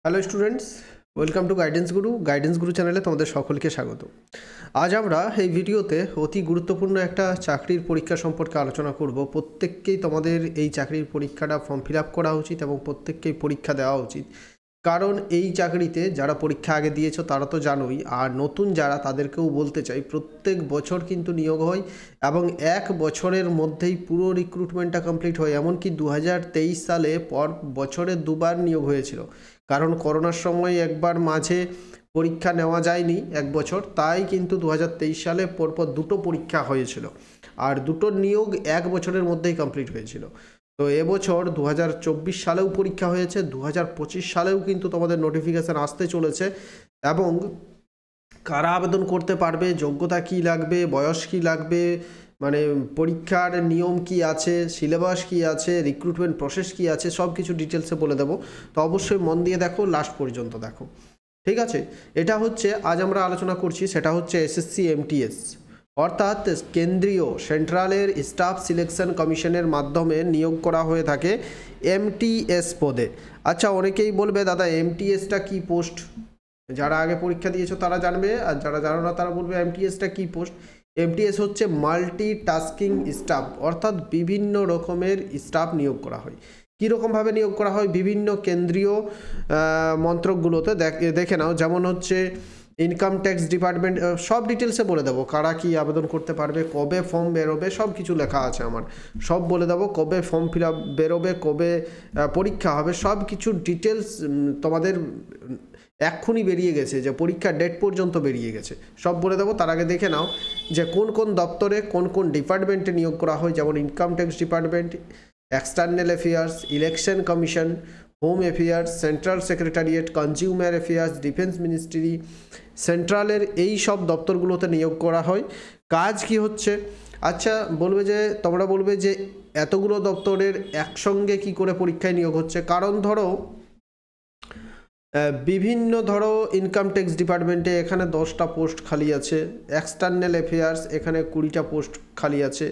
Hello students, welcome to guidance গুরু চ্যানেলে তোমাদের সকলকে স্বাগত। আজ আমরা এই ভিডিওতে অতি গুরুত্বপূর্ণ একটা চাকরির পরীক্ষা সম্পর্কে আলোচনা করব। প্রত্যেককেই তোমাদের এই চাকরির পরীক্ষাটা ফর্ম ফিল আপ করা উচিত এবং প্রত্যেককেই পরীক্ষা দেওয়া উচিত, কারণ এই চাকরিতে যারা পরীক্ষা আগে দিয়েছো তারা তো জানোই, আর নতুন যারা তাদেরকেও বলতে চাই প্রত্যেক বছর কিন্তু নিয়োগ হয় এবং এক বছরের মধ্যেই পুরো রিক্রুটমেন্টটা কমপ্লিট হয়। এমনকি 2023 সালে পর বছরে দুবার নিয়োগ হয়েছিল, কারণ করোনার সময় একবার মাঝে পরীক্ষা নেওয়া যায়নি এক বছর, তাই কিন্তু 2023 সালে পরপর দুটো পরীক্ষা হয়েছিল আর দুটো নিয়োগ এক বছরের মধ্যেই কমপ্লিট হয়েছিল। তো এবছর 2024 সালেও পরীক্ষা হয়েছে, 2025 সালেও কিন্তু তোমাদের নোটিফিকেশান আসতে চলেছে। এবং কারা আবেদন করতে পারবে, যোগ্যতা কি লাগবে, বয়স কি লাগবে, মানে পরীক্ষার নিয়ম কি আছে, সিলেবাস কি আছে, রিক্রুটমেন্ট প্রসেস কি আছে, সব কিছু ডিটেলসে বলে দেবো। তো অবশ্যই মন দিয়ে দেখো, লাস্ট পর্যন্ত দেখো, ঠিক আছে? এটা হচ্ছে আজ আমরা আলোচনা করছি, সেটা হচ্ছে এসএসসি এমটিএস, অর্থাৎ কেন্দ্রীয় সেন্ট্রালের স্টাফ সিলেকশন কমিশনের মাধ্যমে নিয়োগ করা হয়ে থাকে এমটিএস পদে। আচ্ছা, অনেকেই বলবে দাদা এমটিএসটা কি পোস্ট? যারা আগে পরীক্ষা দিয়েছো তারা জানবে, আর যারা জানো না তারা বলবে এমটিএসটা কি পোস্ট। এমটিএস হচ্ছে মাল্টিটাস্কিং স্টাফ, অর্থাৎ বিভিন্ন রকমের স্টাফ নিয়োগ করা হয়। কীরকমভাবে নিয়োগ করা হয়? বিভিন্ন কেন্দ্রীয় মন্ত্রকগুলোতে দেখে নাও, যেমন হচ্ছে ইনকাম ট্যাক্স ডিপার্টমেন্ট, সব ডিটেলসে বলে দেবো কারা কি আবেদন করতে পারবে, কবে ফর্ম বেরোবে, সব কিছু লেখা আছে আমার, সব বলে দেবো। কবে ফর্ম ফিল আপ বেরোবে, কবে পরীক্ষা হবে, সব কিছু ডিটেলস তোমাদের এক্ষুনি বেরিয়ে গেছে, যে পরীক্ষার ডেট পর্যন্ত বেরিয়ে গেছে, সব বলে দেবো। তার আগে দেখে নাও যে কোন কোন দপ্তরে কোন কোন ডিপার্টমেন্টে নিয়োগ করা হয়, যেমন income tax department, external affairs, election commission, home affairs, central secretariat, consumer affairs, defence ministry, সেন্ট্রালের এই সব দপ্তরগুলোতে নিয়োগ করা হয়। কাজ কি হচ্ছে? আচ্ছা, তোমরা বলবে যে এতগুলো দপ্তরের একসঙ্গে কি করে পরীক্ষায় নিয়োগ হচ্ছে? কারণ বিভিন্ন ইনকাম ট্যাক্স ডিপার্টমেন্টে এখানে 10টা পোস্ট খালি আছে, এক্সটার্নাল অ্যাফেয়ার্স এখানে 20টা পোস্ট খালি আছে,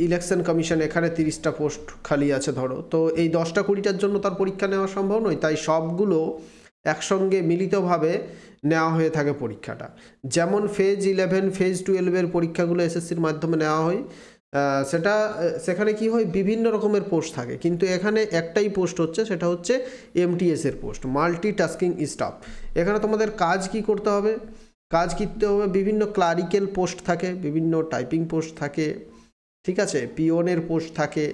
ইলেকশন কমিশন এখানে 30টা পোস্ট খালি আছে। তো এই 10টা 20টার জন্য তার পরীক্ষা নেওয়া সম্ভব নয়, তাই সবগুলো একসঙ্গে মিলিতভাবে নেওয়া হয়ে থাকে পরীক্ষাটা। যেমন ফেজ 11, ফেজ 12-এর পরীক্ষাগুলো এসএসসির মাধ্যমে নেওয়া হয়। সেখানে কি হয়, বিভিন্ন রকমের পোস্ট থাকে, কিন্তু এখানে একটাই পোস্ট হচ্ছে, সেটা হচ্ছে এমটিএসের পোস্ট, মাল্টিটাস্কিং স্টাফ। এখানে তোমাদের কাজ কি করতে হবে? বিভিন্ন ক্লারিক্যাল পোস্ট থাকে, বিভিন্ন টাইপিং পোস্ট থাকে, ঠিক আছে, পিওনের পোস্ট থাকে,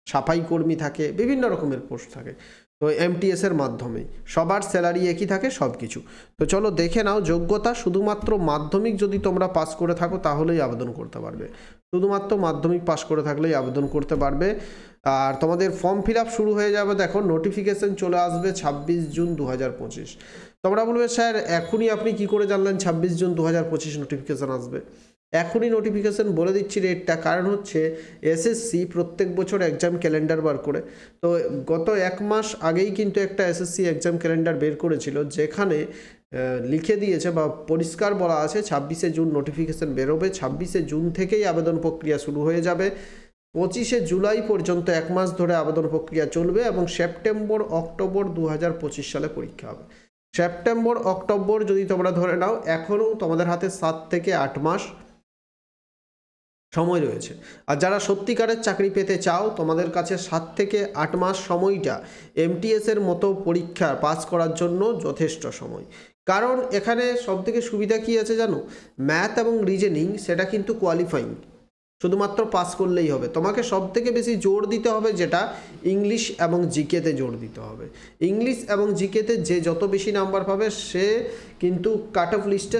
সাফাই কর্মী থাকে, বিভিন্ন রকমের পোস্ট থাকে। তো এমটিএসের মাধ্যমে সবার স্যালারি একই থাকে, সব কিছু। তো চলো দেখে নাও। যোগ্যতা শুধুমাত্র মাধ্যমিক যদি তোমরা পাস করে থাকো তাহলেই আবেদন করতে পারবে, শুধুমাত্র মাধ্যমিক পাস করে থাকলেই আবেদন করতে পারবে। আর তোমাদের ফর্ম ফিল আপ শুরু হয়ে যাবে, দেখো নোটিফিকেশন চলে আসবে 26 জুন 2025। তোমরা বলবে স্যার এখনই আপনি কি করে জানলেন 26 জুন 2025 নোটিফিকেশান আসবে? এখনই নোটিফিকেশান বলে দিচ্ছি ডেটটা, কারণ হচ্ছে এসএসসি প্রত্যেক বছর এক্সাম ক্যালেন্ডার বার করে। তো গত এক মাস আগেই কিন্তু একটা এসএসসি এক্সাম ক্যালেন্ডার বের করেছিল, যেখানে লিখে দিয়েছে বা পরিষ্কার বলা আছে 26শে জুন নোটিফিকেশান বেরোবে, 26শে জুন থেকেই আবেদন প্রক্রিয়া শুরু হয়ে যাবে, 25শে জুলাই পর্যন্ত এক মাস ধরে আবেদন প্রক্রিয়া চলবে এবং সেপ্টেম্বর অক্টোবর 2025 সালে পরীক্ষা হবে। সেপ্টেম্বর অক্টোবর যদি তোমরা ধরে নাও, এখনও তোমাদের হাতে 7 থেকে 8 মাস সময় রয়েছে। আর যারা সত্যিকারের চাকরি পেতে চাও, তোমাদের কাছে 7 থেকে 8 মাস সময়টা এমটিএসের মতো পরীক্ষা পাস করার জন্য যথেষ্ট সময়। কারণ এখানে সবথেকে সুবিধা কি আছে জানো? ম্যাথ এবং রিজনিং সেটা কিন্তু কোয়ালিফাইং, শুধুমাত্র পাস করলেই হবে। তোমাকে সবথেকে বেশি জোর দিতে হবে যেটা, ইংলিশ এবং জিকেতে জোর দিতে হবে। ইংলিশ এবং জিকেতে যে যত বেশি নাম্বার পাবে সে কিন্তু কাট অফ লিস্টে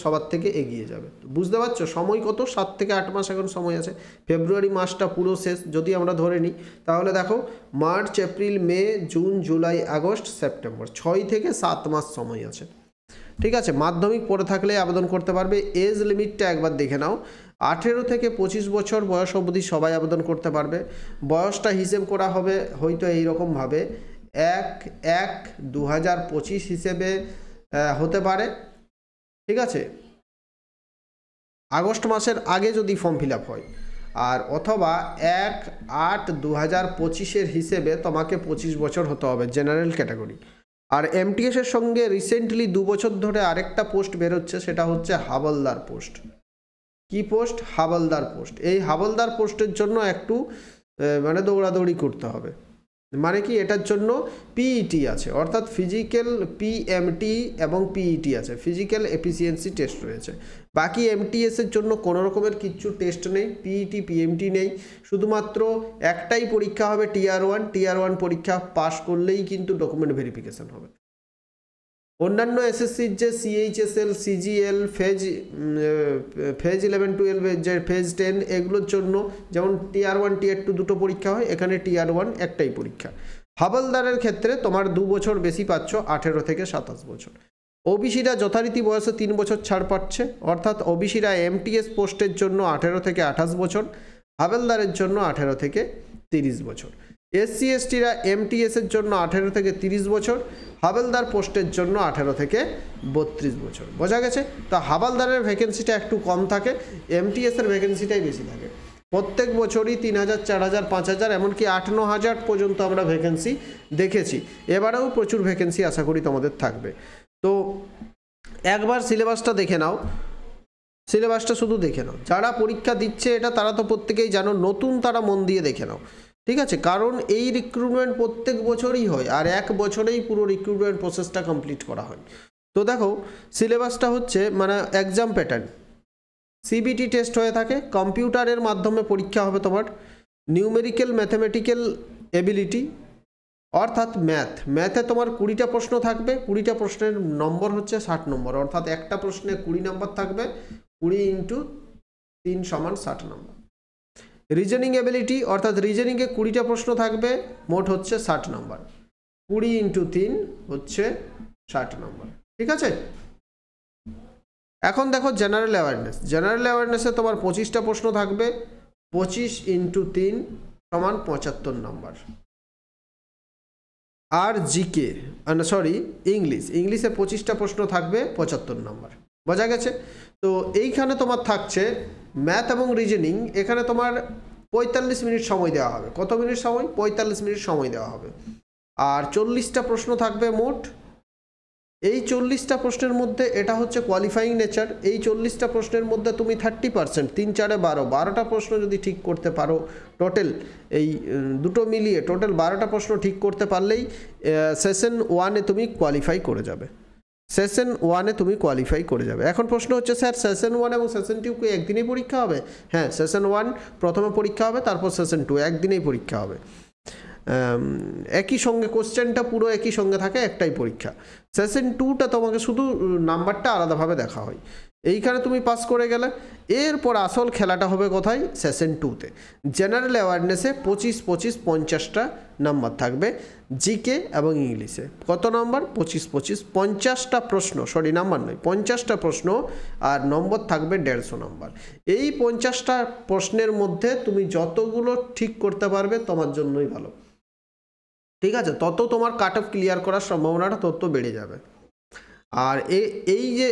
সবার থেকে এগিয়ে যাবে। বুঝতে পারছো সময় কত? 7 থেকে 8 মাস এখন সময় আছে। ফেব্রুয়ারি মাসটা পুরো শেষ যদি আমরা ধরে নিই, তাহলে দেখো মার্চ, এপ্রিল, মে, জুন, জুলাই, আগস্ট, সেপ্টেম্বর, 6 থেকে 7 মাস সময় আছে, ঠিক আছে। মাধ্যমিক পড়ে থাকলে আবেদন করতে পারবে। এজ লিমিটটা একবার দেখে নাও, 18 থেকে 25 বছর বয়স অবধি সবাই আবেদন করতে পারবে। বয়সটা হিসেব করা হবে হয়তো এইরকমভাবে 1/1/2025 হিসেবে হতে পারে, ঠিক আছে। আগস্ট মাসের আগে যদি ফর্ম ফিল আপ হয়, আর অথবা 1/8/2025 হিসেবে তোমাকে 25 বছর হতে হবে জেনারেল ক্যাটাগরি। আর এমটিএসের সঙ্গে রিসেন্টলি 2 বছর ধরে আরেকটা পোস্ট বেরোচ্ছে, সেটা হচ্ছে হাবলদার পোস্ট। কি পোস্ট? হাবলদার পোস্ট। এই হাবলদার পোস্টের জন্য একটু মানে দৌড়াদৌড়ি করতে হবে। মানে কি, এটার জন্য পিইটি আছে, অর্থাৎ ফিজিক্যাল পিএমটি এবং পিইটি আছে, ফিজিক্যাল এফিসিয়েন্সি টেস্ট রয়েছে। বাকি এমটিএসের জন্য কোনো রকমের কিচ্ছু টেস্ট নেই, পিইটি পিএমটি নেই, শুধুমাত্র একটাই পরীক্ষা হবে টিয়ার 1 পরীক্ষা পাস করলেই কিন্তু ডকুমেন্ট ভেরিফিকেশন হবে। অন্যান্য এসএসসির যে সিএইচএসএল, সিজিএল, ফেজ 11-12, যে ফেজ 10, এগুলোর জন্য যেমন টিয়ার 1 টিয়ার 2 দুটো পরীক্ষা হয়, এখানে টিয়ার 1 একটাই পরীক্ষা। হাবলদারের ক্ষেত্রে তোমার 2 বছর বেশি পাচ্ছ, 18 থেকে 27 বছর। ওবিসিরা যথারীতি বয়সে 3 বছর ছাড় পাচ্ছে, অর্থাৎ ওবিসিরা এমটিএস পোস্টের জন্য 18 থেকে 28 বছর, হাবলদারের জন্য 18 থেকে 30 বছর। এসসি এসটিরা এমটিএসের জন্য 18 থেকে 30 বছর, হাবলদার পোস্টের জন্য 18 থেকে 32 বছর। বোঝা গেছে? তো হাবলদারের ভ্যাকেন্সিটা একটু কম থাকে, এমটিএসের ভ্যাকেন্সিটাই বেশি থাকে। প্রত্যেক বছরই 3000, 4000, 5000, এমনকি 8-9 হাজার পর্যন্ত আমরা ভ্যাকেন্সি দেখেছি। এবারেও প্রচুর ভ্যাকেন্সি আশা করি তোমাদের থাকবে। তো একবার সিলেবাসটা দেখে নাও, সিলেবাসটা শুধু দেখে নাও। যারা পরীক্ষা দিচ্ছে এটা তারা তো প্রত্যেকেই জানো, নতুন তারা মন দিয়ে দেখে নাও, ঠিক আছে? কারণ এই রিক্রুটমেন্ট প্রত্যেক বছরই হয়, আর 1 বছরেই পুরো রিক্রুটমেন্ট প্রসেসটা কমপ্লিট করা হয়। তো দেখো সিলেবাসটা হচ্ছে মানে এক্সাম প্যাটার্ন, সিবিটি টেস্ট হয়ে থাকে, কম্পিউটারের মাধ্যমে পরীক্ষা হবে তোমার, নিউমেরিক্যাল ম্যাথমেটিক্যাল এবিলিটি অর্থাৎ ম্যাথে তোমার 20টা প্রশ্ন থাকবে, 20টা প্রশ্নের নম্বর হচ্ছে 60 নম্বর, অর্থাৎ একটা প্রশ্নে 20 নম্বর থাকবে, 20 × 3 = 60 নম্বর। রিজনিং এবিলিটি অর্থাৎ রিজনিংয়ে 20টা প্রশ্ন থাকবে, মোট হচ্ছে 60 নম্বর, 20 × 3 হচ্ছে 60 নম্বর, ঠিক আছে? এখন দেখো জেনারেল অ্যাওয়ারনেসে তোমার 25টা প্রশ্ন থাকবে, 25 × 3 = 75 নম্বর। আর জিকে ইংলিশে 25টা প্রশ্ন থাকবে, 75 নম্বর। বোঝা গেছে? তো এইখানে তোমার থাকছে ম্যাথ এবং রিজনিং, এখানে তোমার 45 মিনিট সময় দেওয়া হবে। কত মিনিট সময়? 45 মিনিট সময় দেওয়া হবে। আর 40টা প্রশ্ন থাকবে মোট। এই 40টা প্রশ্নের মধ্যে এটা হচ্ছে কোয়ালিফাইং নেচার, এই 40টা প্রশ্নের মধ্যে তুমি 30%, 3 × 4 = 12টা প্রশ্ন যদি ঠিক করতে পারো, টোটাল এই দুটো মিলিয়ে টোটাল 12টা প্রশ্ন ঠিক করতে পারলেই সেশন 1-এ তুমি কোয়ালিফাই করে যাবে। এখন প্রশ্ন হচ্ছে, স্যার সেশন 1 এবং সেশন 2 কি একদিনেই পরীক্ষা হবে? হ্যাঁ, সেশন 1 প্রথমে পরীক্ষা হবে, তারপর সেশন 2 একদিনেই পরীক্ষা হবে। একই সঙ্গে কোশ্চেনটা পুরো একই সঙ্গে থাকে, একটাই পরীক্ষা। সেশন 2টা তোমাকে শুধু নাম্বারটা আলাদাভাবে দেখা হয়। এইখানে তুমি পাস করে গেলে, এরপর আসল খেলাটা হবে কোথায়? সেশন 2তে। জেনারেল অ্যাওয়ারনেসে 25-25 50টা নাম্বার থাকবে, জিকে এবং ইংলিশে কত নাম্বার? 25-25 50টা প্রশ্ন, নাম্বার নয়, 50টা প্রশ্ন, আর নম্বর থাকবে 150 নাম্বার। এই 50টা প্রশ্নের মধ্যে তুমি যতগুলো ঠিক করতে পারবে তোমার জন্যই ভালো, ঠিক আছে? তত তোমার কাট অফ ক্লিয়ার করার সম্ভাবনাটা তত বেড়ে যাবে। আর এই যে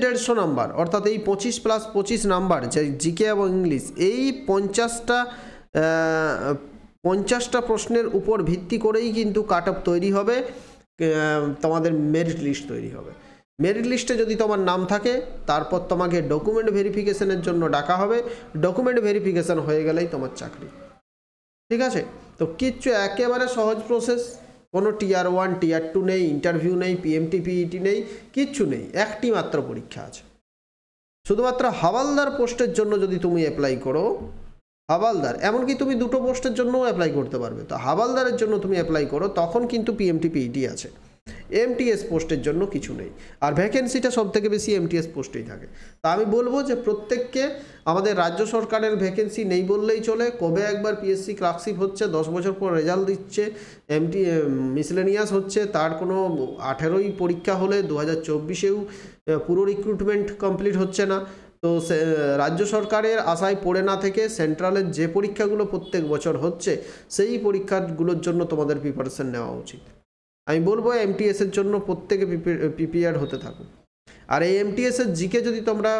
150 নাম্বার, অর্থাৎ এই 25 + 25 নাম্বার, যে জিকে এবং ইংলিশ, এই 50টা প্রশ্নের উপর ভিত্তি করেই কিন্তু কাট অফ তৈরি হবে, তোমাদের মেরিট লিস্ট তৈরি হবে। মেরিট লিস্টে যদি তোমার নাম থাকে, তারপর তোমাকে ডকুমেন্ট ভেরিফিকেশনের জন্য ডাকা হবে, ডকুমেন্ট ভেরিফিকেশন হয়ে গেলেই তোমার চাকরি, ঠিক আছে? তো কিচ্ছু একেবারে সহজ প্রসেস, কোনো টিয়ার 1 টিয়ার 2 নেই, ইন্টারভিউ নেই, পিএমটি পিইটি নেই, কিচ্ছু নেই, একটি মাত্র পরীক্ষা আছে। শুধুমাত্র হাওলদার পোস্টের জন্য যদি তুমি অ্যাপ্লাই করো, হাওলদার, এমনকি তুমি দুটো পোস্টের জন্যও অ্যাপ্লাই করতে পারবে, তো হাওলদারের জন্য তুমি অ্যাপ্লাই করো, তখন কিন্তু পিএমটি পিইটি আছে, এমটিএস পোস্টের জন্য কিছু নেই। আর ভ্যাকেন্সিটা সব থেকে বেশি এমটিএস পোস্টেই থাকে। তা আমি বলবো যে প্রত্যেককে, আমাদের রাজ্য সরকারের ভ্যাকেন্সি নেই বললেই চলে, কবে একবার পিএসসি ক্লার্কশিপ হচ্ছে, 10 বছর পর রেজাল্ট দিচ্ছে, মিসলেনিয়াস হচ্ছে, তার কোনো 18ই পরীক্ষা হলে 2024-এও পুরো রিক্রুটমেন্ট কমপ্লিট হচ্ছে না। তো রাজ্য সরকারের আশায় পড়ে না থেকে সেন্ট্রালের যে পরীক্ষাগুলো প্রত্যেক বছর হচ্ছে, সেই পরীক্ষাগুলোর জন্য তোমাদের প্রিপারেশন নেওয়া উচিত। আমি বলবো এমটিএসের জন্য প্রত্যেকে প্রিপেয়ার হতে থাকো। আর এই এমটিএসের জিকে যদি তোমরা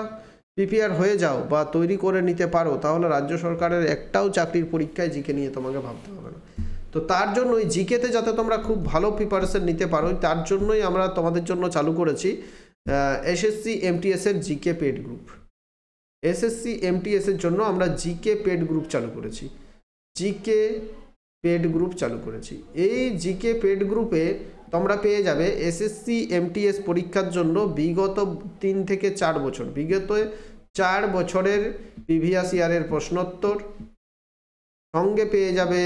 প্রিপেয়ার হয়ে যাও বা তৈরি করে নিতে পারো, তাহলে রাজ্য সরকারের একটাও চাকরির পরীক্ষায় জিকে নিয়ে তোমাকে ভাবতে হবে না। তো তার জন্য ওই জিকেতে যাতে তোমরা খুব ভালো প্রিপারেশন নিতে পারো, তার জন্যই আমরা তোমাদের জন্য চালু করেছি এসএসসি এমটিএসের জিকে পেড গ্রুপ। এসএসসি এমটিএসের জন্য আমরা জিকে পেড গ্রুপ চালু করেছি, জিকে পেড গ্রুপ চালু করেছি। এই জিকে পেড গ্রুপে তোমরা পেয়ে যাবে এসএসসি এমটিএস পরীক্ষার জন্য বিগত 3 থেকে 4 বছর, বিগত 4 বছরের প্রিভিয়াস ইয়ারের প্রশ্নোত্তর, সঙ্গে পেয়ে যাবে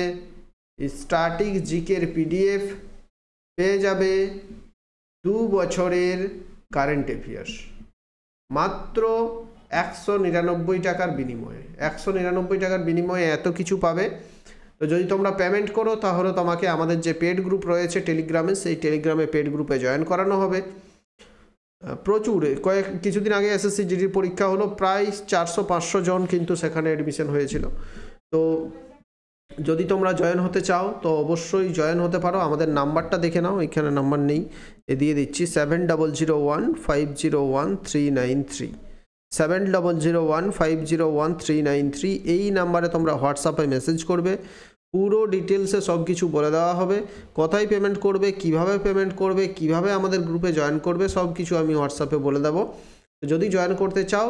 স্ট্যাটিক জিকের পিডিএফ, পেয়ে যাবে 2 বছরের কারেন্ট অ্যাফেয়ার্স, মাত্র 199 টাকার বিনিময়ে। 199 টাকার বিনিময়ে এত কিছু পাবে। তো যদি তোমরা পেমেন্ট করো তাহলে তোমাকে আমাদের যে পেড গ্রুপ রয়েছে টেলিগ্রামে, সেই টেলিগ্রামে পেড গ্রুপে জয়েন করানো হবে। প্রচুর কিছুদিন আগে এসএসসি জিডির পরীক্ষা হলো, প্রায় 400-500 জন কিন্তু সেখানে অ্যাডমিশন হয়েছিল। তো যদি তোমরা জয়েন হতে চাও তো অবশ্যই জয়েন হতে পারো। আমাদের নাম্বারটা দেখে নাও, এখানে নাম্বার নেই, দিয়ে দিচ্ছি 7001501393, 7001501393। এই নাম্বারে তোমরা হোয়াটসঅ্যাপে মেসেজ করবে, পুরো ডিটেলসে সব কিছু বলে দেওয়া হবে। কোথায় পেমেন্ট করবে, কিভাবে পেমেন্ট করবে, কিভাবে আমাদের গ্রুপে জয়েন করবে, সব কিছু আমি হোয়াটসঅ্যাপে বলে দেবো। যদি জয়েন করতে চাও,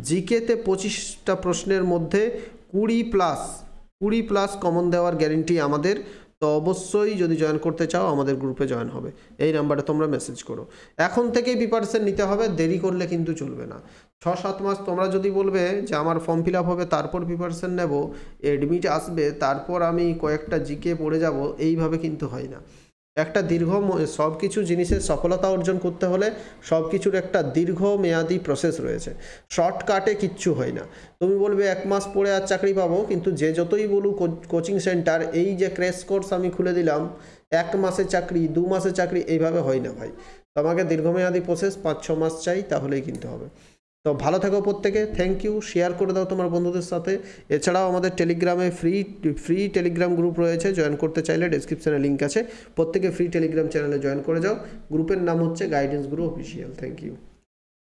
জিকেতে 25টা প্রশ্নের মধ্যে 20 প্লাস কমন দেওয়ার গ্যারেন্টি আমাদের। তো অবশ্যই যদি জয়েন করতে চাও আমাদের গ্রুপে জয়েন হবে, এই নাম্বারে তোমরা মেসেজ করো। এখন থেকেই প্রিপারেশন নিতে হবে, দেরি করলে কিন্তু চলবে না। 6-7 মাস তোমরা যদি বলবে যে আমার ফর্ম ফিল আপ হবে তারপর প্রিপারেশন নেব, অ্যাডমিট আসবে তারপর আমি কয়েকটা জিকে পড়ে যাব, এইভাবে কিন্তু হয় না। একটা সব কিছু জিনিসের সফলতা অর্জন করতে হলে সব কিছুর একটা দীর্ঘমেয়াদী প্রসেস রয়েছে, শর্টকাটে কিচ্ছু হয় না। তুমি বলবে 1 মাস পরে আর চাকরি পাবো, কিন্তু যে যতই বলুক কোচিং সেন্টার, এই যে ক্র্যাশ কোর্স আমি খুলে দিলাম, 1 মাসে চাকরি, 2 মাসে চাকরি, এইভাবে হয় না ভাই। তোমাকে দীর্ঘমেয়াদী প্রসেস 5-6 মাস চাই, তাহলেই কিনতে হবে। তো ভালো থাকো প্রত্যেকে, থ্যাংক ইউ। শেয়ার করে দাও তোমার বন্ধুদের সাথে। এছাড়াও আমাদের টেলিগ্রামে ফ্রি টেলিগ্রাম গ্রুপ রয়েছে, জয়েন করতে চাইলে ডেসক্রিপশনে লিঙ্ক আছে, প্রত্যেকে ফ্রি টেলিগ্রাম চ্যানেলে জয়েন করে যাও। গ্রুপের নাম হচ্ছে guidance Guru official. Thank you.